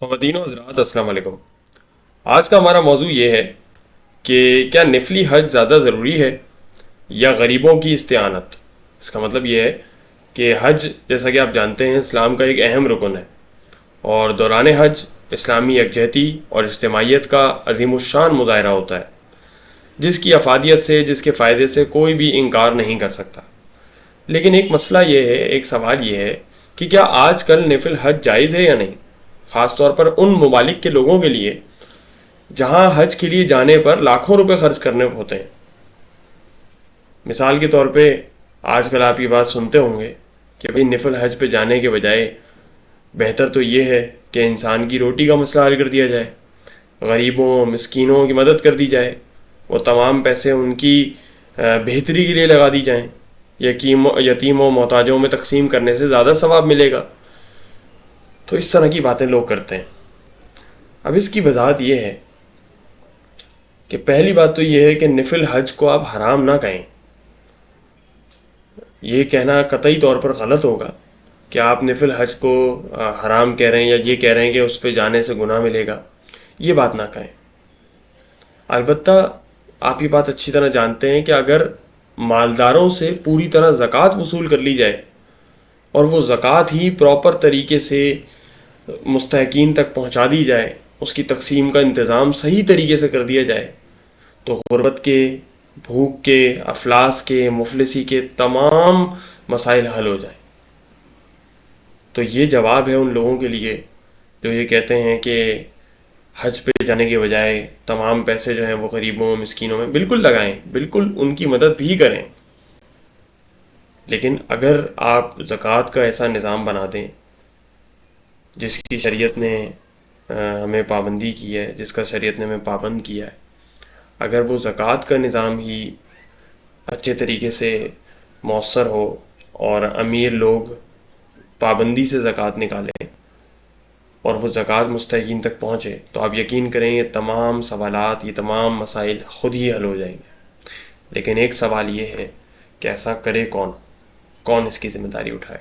خواتین و حضرات السلام علیکم۔ آج کا ہمارا موضوع یہ ہے کہ کیا نفلی حج زیادہ ضروری ہے یا غریبوں کی استعانت۔ اس کا مطلب یہ ہے کہ حج جیسا کہ آپ جانتے ہیں اسلام کا ایک اہم رکن ہے، اور دوران حج اسلامی یکجہتی اور اجتماعیت کا عظیم الشان مظاہرہ ہوتا ہے، جس کی افادیت سے، جس کے فائدے سے کوئی بھی انکار نہیں کر سکتا۔ لیکن ایک مسئلہ یہ ہے، ایک سوال یہ ہے کہ کیا آج کل نفل حج جائز ہے یا نہیں، خاص طور پر ان ممالک کے لوگوں کے لیے جہاں حج کے لیے جانے پر لاکھوں روپے خرچ کرنے ہوتے ہیں۔ مثال کے طور پہ آج کل آپ یہ بات سنتے ہوں گے کہ بھئی نفل حج پہ جانے کے بجائے بہتر تو یہ ہے کہ انسان کی روٹی کا مسئلہ حل کر دیا جائے، غریبوں مسکینوں کی مدد کر دی جائے، وہ تمام پیسے ان کی بہتری کے لیے لگا دی جائیں، یتیم و محتاجوں میں تقسیم کرنے سے زیادہ ثواب ملے گا۔ تو اس طرح کی باتیں لوگ کرتے ہیں۔ اب اس کی وضاحت یہ ہے کہ پہلی بات تو یہ ہے کہ نفل حج کو آپ حرام نہ کہیں۔ یہ کہنا قطعی طور پر غلط ہوگا کہ آپ نفل حج کو حرام کہہ رہے ہیں یا یہ کہہ رہے ہیں کہ اس پہ جانے سے گناہ ملے گا، یہ بات نہ کہیں۔ البتہ آپ یہ بات اچھی طرح جانتے ہیں کہ اگر مالداروں سے پوری طرح زکوٰۃ وصول کر لی جائے اور وہ زکوٰۃ ہی پراپر طریقے سے مستحقین تک پہنچا دی جائے، اس کی تقسیم کا انتظام صحیح طریقے سے کر دیا جائے، تو غربت کے، بھوک کے، افلاس کے، مفلسی کے تمام مسائل حل ہو جائیں۔ تو یہ جواب ہے ان لوگوں کے لیے جو یہ کہتے ہیں کہ حج پہ جانے کے بجائے تمام پیسے جو ہیں وہ غریبوں مسکینوں میں بالکل لگائیں، بالکل ان کی مدد بھی کریں۔ لیکن اگر آپ زکوٰۃ کا ایسا نظام بنا دیں جس کی شریعت نے ہمیں پابندی کی ہے، جس کا شریعت نے ہمیں پابند کیا ہے، اگر وہ زکوٰۃ کا نظام ہی اچھے طریقے سے مؤثر ہو اور امیر لوگ پابندی سے زکوٰۃ نکالیں اور وہ زکوٰۃ مستحقین تک پہنچے، تو آپ یقین کریں یہ تمام سوالات، یہ تمام مسائل خود ہی حل ہو جائیں گے۔ لیکن ایک سوال یہ ہے کہ ایسا کرے کون اس کی ذمہ داری اٹھائے۔